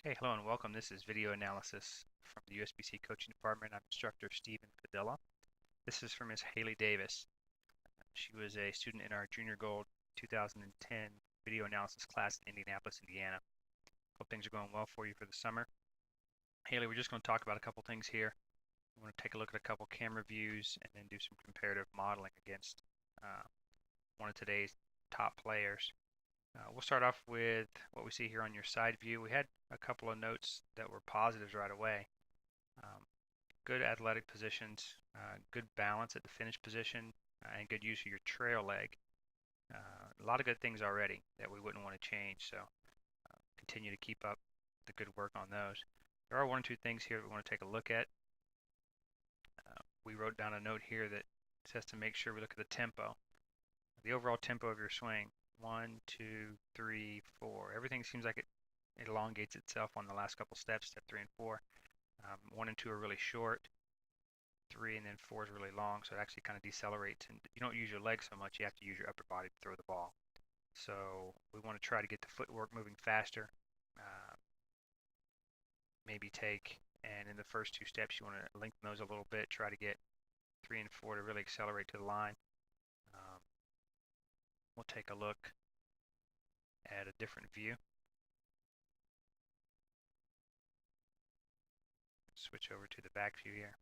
Hey, hello and welcome. This is video analysis from the USBC coaching department. I'm instructor Stephen Padilla. This is from Ms. Haley Davis. She was a student in our Junior Gold 2010 video analysis class in Indianapolis, Indiana. Hope things are going well for you for the summer. Haley, we're just going to talk about a couple things here. We want to take a look at a couple camera views and then do some comparative modeling against one of today's top players. We'll start off with what we see here on your side view. We had a couple of notes that were positives right away. Good athletic positions, good balance at the finish position, and good use of your trail leg. A lot of good things already that we wouldn't want to change, so continue to keep up the good work on those. There are one or two things here that we want to take a look at. We wrote down a note here that says to make sure we look at the tempo, the overall tempo of your swing. 1, 2, 3, 4. Everything seems like it elongates itself on the last couple steps, step 3 and 4. 1 and 2 are really short. 3 and then 4 is really long, so it actually kind of decelerates, and you don't use your legs so much. You have to use your upper body to throw the ball. So we want to try to get the footwork moving faster. Maybe take, and in the first 2 steps, you want to lengthen those a little bit. Try to get 3 and 4 to really accelerate to the line. We'll take a look at a different view. Switch over to the back view here.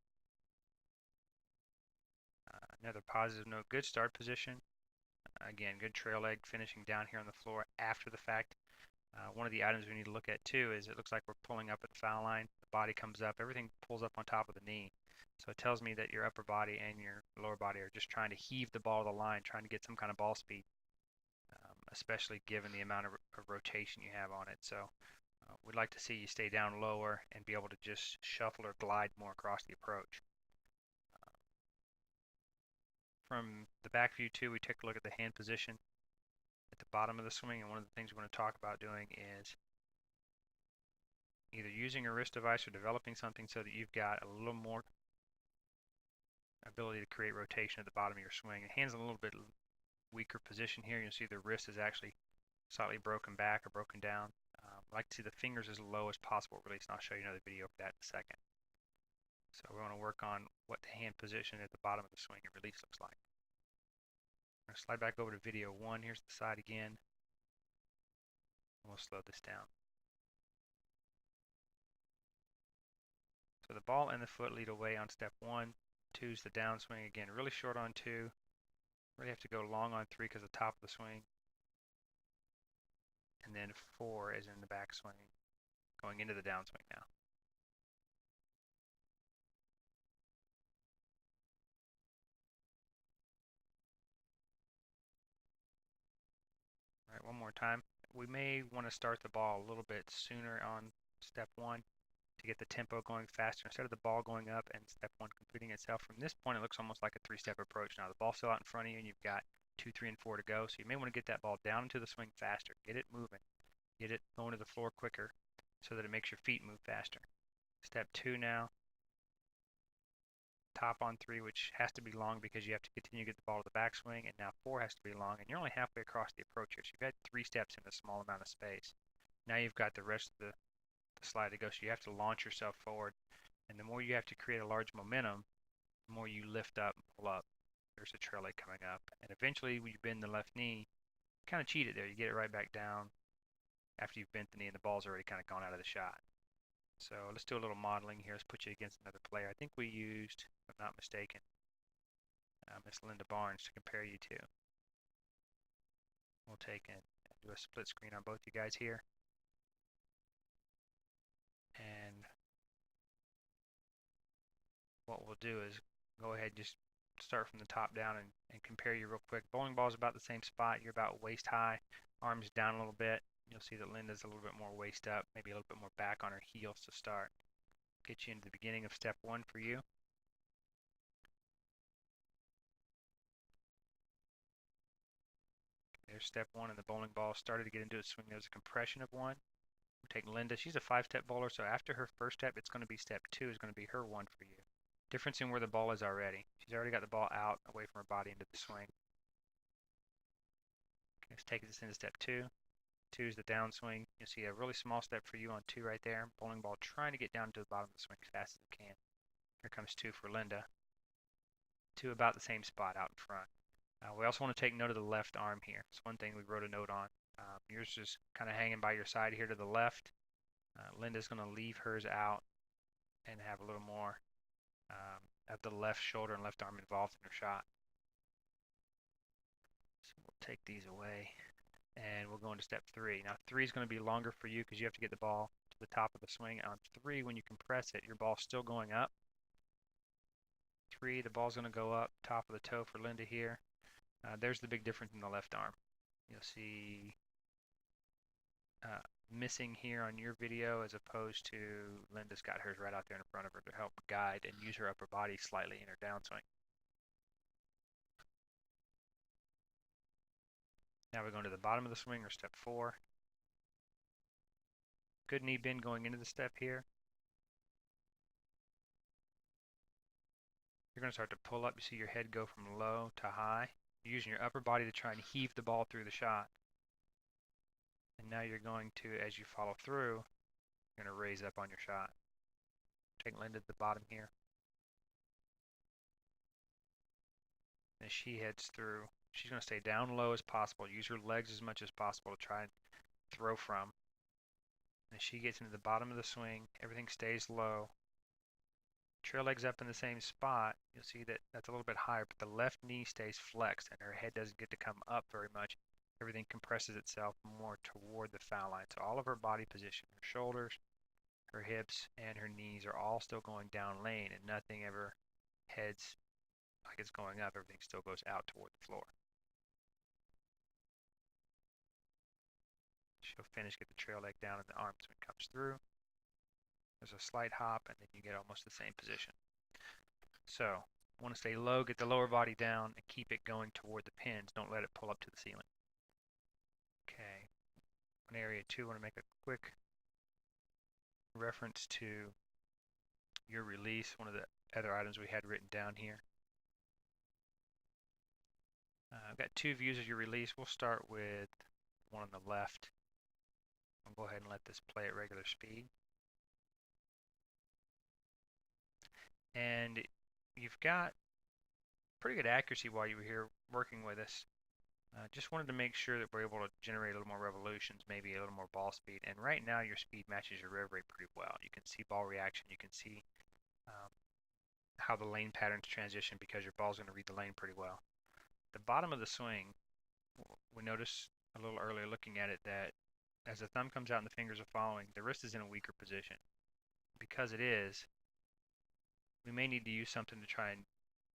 Another positive note, good start position. Again, good trail leg finishing down here on the floor after the fact. One of the items we need to look at too is it looks like we're pulling up at the foul line. The body comes up, everything pulls up on top of the knee. So it tells me that your upper body and your lower body are just trying to heave the ball to the line, trying to get some kind of ball speed, especially given the amount of rotation you have on it. So we'd like to see you stay down lower and be able to just shuffle or glide more across the approach. From the back view too, we take a look at the hand position at the bottom of the swing, and one of the things we want to talk about doing is either using a wrist device or developing something so that you've got a little more ability to create rotation at the bottom of your swing. The hand's in a little bit weaker position here. You'll see the wrist is actually slightly broken back or broken down. I like to see the fingers as low as possible release, and I'll show you another video for that in a second. So we want to work on what the hand position at the bottom of the swing and release looks like. I'm going to slide back over to video 1. Here's the side again. And we'll slow this down. So the ball and the foot lead away on step 1. 2 is the downswing. Again, really short on 2. Really have to go long on 3 because of the top of the swing. And then 4 is in the backswing, going into the downswing now. All right, one more time. We may want to start the ball a little bit sooner on step 1 to get the tempo going faster instead of the ball going up and step 1 completing itself. From this point, it looks almost like a 3-step approach. Now the ball's still out in front of you and you've got 2, 3, and 4 to go. So you may want to get that ball down into the swing faster, get it moving, get it going to the floor quicker so that it makes your feet move faster. Step 2 now, top on 3, which has to be long because you have to continue to get the ball to the backswing, and now 4 has to be long, and you're only halfway across the approach here. So you've had 3 steps in a small amount of space. Now you've got the rest of the slide to go, so you have to launch yourself forward, and the more you have to create a large momentum, the more you lift up and pull up. There's a trail leg coming up, and eventually when you bend the left knee, kind of cheat it there. You get it right back down after you've bent the knee and the ball's already kind of gone out of the shot. So let's do a little modeling here. Let's put you against another player. I think we used, if I'm not mistaken, Miss Linda Barnes to compare you to. We'll take and do a split screen on both you guys here. And what we'll do is go ahead and just start from the top down and compare you real quick. Bowling ball is about the same spot. You're about waist high, arms down a little bit. You'll see that Linda's a little bit more waist up, maybe a little bit more back on her heels to start. Get you into the beginning of step 1 for you. There's step 1, and the bowling ball started to get into a swing. There's a compression of 1. We'll take Linda. She's a 5-step bowler, so after her first step, it's going to be step 2 is going to be her 1 for you. Difference in where the ball is already. She's already got the ball out, away from her body into the swing. Okay, let's take this into step 2. 2 is the downswing. You'll see a really small step for you on 2 right there. Bowling ball trying to get down to the bottom of the swing as fast as it can. Here comes 2 for Linda. 2 about the same spot out in front. We also want to take note of the left arm here. It's one thing we wrote a note on. Yours is kind of hanging by your side here to the left. Linda's going to leave hers out and have a little more of the left shoulder and left arm involved in her shot. So we'll take these away and we'll go into step 3. Now 3 is going to be longer for you because you have to get the ball to the top of the swing. On 3, when you compress it, your ball's still going up. 3, the ball's going to go up, top of the toe for Linda here. There's the big difference in the left arm. You'll see missing here on your video as opposed to Linda's got hers right out there in front of her to help guide and use her upper body slightly in her downswing. Now we're going to the bottom of the swing, or step 4. Good knee bend going into the step here. You're going to start to pull up. You see your head go from low to high. You're using your upper body to try and heave the ball through the shot. And now you're going to, as you follow through, you're going to raise up on your shot. Take Linda to the bottom here. As she heads through, she's going to stay down low as possible. Use her legs as much as possible to try and throw from. As she gets into the bottom of the swing, everything stays low. Trail legs up in the same spot. You'll see that that's a little bit higher, but the left knee stays flexed and her head doesn't get to come up very much. Everything compresses itself more toward the foul line. So all of her body position, her shoulders, her hips, and her knees are all still going down lane, and nothing ever heads like it's going up. Everything still goes out toward the floor. She'll finish, get the trail leg down, and the arm swing comes through. There's a slight hop, and then you get almost the same position. So, want to stay low, get the lower body down, and keep it going toward the pins. Don't let it pull up to the ceiling. Okay. On area 2, I want to make a quick reference to your release, one of the other items we had written down here. I've got 2 views of your release. We'll start with one on the left. I'll go ahead and let this play at regular speed. And you've got pretty good accuracy while you were here working with us. Just wanted to make sure that we're able to generate a little more revolutions, maybe a little more ball speed. And right now your speed matches your rev rate pretty well. You can see ball reaction. You can see how the lane patterns transition because your ball's going to read the lane pretty well. The bottom of the swing, we noticed a little earlier looking at it that as the thumb comes out and the fingers are following, the wrist is in a weaker position. Because it is, we may need to use something to try and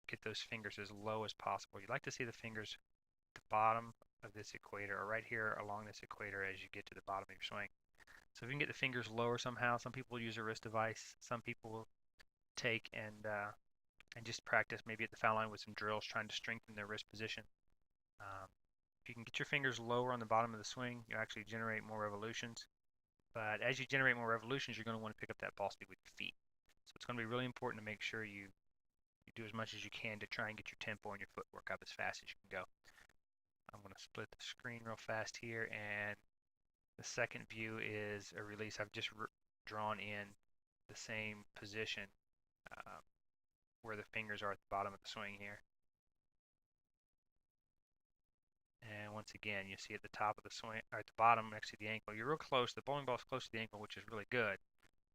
get those fingers as low as possible. You'd like to see the fingers at the bottom of this equator, or right here along this equator as you get to the bottom of your swing. So if you can get the fingers lower somehow, some people use a wrist device. Some people will take and just practice maybe at the foul line with some drills trying to strengthen their wrist position. If you can get your fingers lower on the bottom of the swing, you actually generate more revolutions. But as you generate more revolutions, you're going to want to pick up that ball speed with your feet. So it's going to be really important to make sure you do as much as you can to try and get your tempo and your footwork up as fast as you can go. I'm going to split the screen real fast here, and the second view is a release. I've just drawn in the same position where the fingers are at the bottom of the swing here. And once again, you see at the top of the swing, or at the bottom next to the ankle, you're real close. The bowling ball is close to the ankle, which is really good.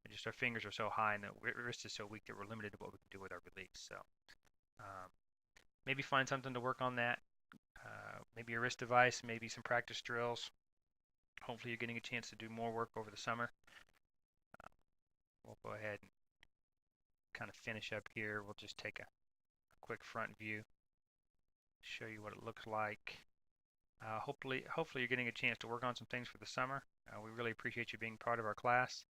But just our fingers are so high and the wrist is so weak that we're limited to what we can do with our release. So maybe find something to work on that. Maybe a wrist device, maybe some practice drills. Hopefully you're getting a chance to do more work over the summer. We'll go ahead and kind of finish up here. We'll just take a quick front view, show you what it looks like. Hopefully you're getting a chance to work on some things for the summer. We really appreciate you being part of our class.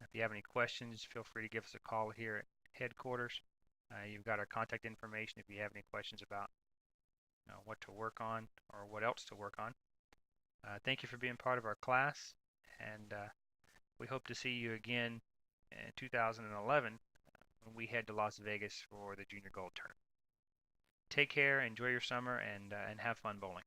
If you have any questions, feel free to give us a call here at headquarters. You've got our contact information if you have any questions about what to work on or what else to work on. Thank you for being part of our class, and we hope to see you again in 2011 when we head to Las Vegas for the Junior Gold Tournament. Take care, enjoy your summer, and have fun bowling.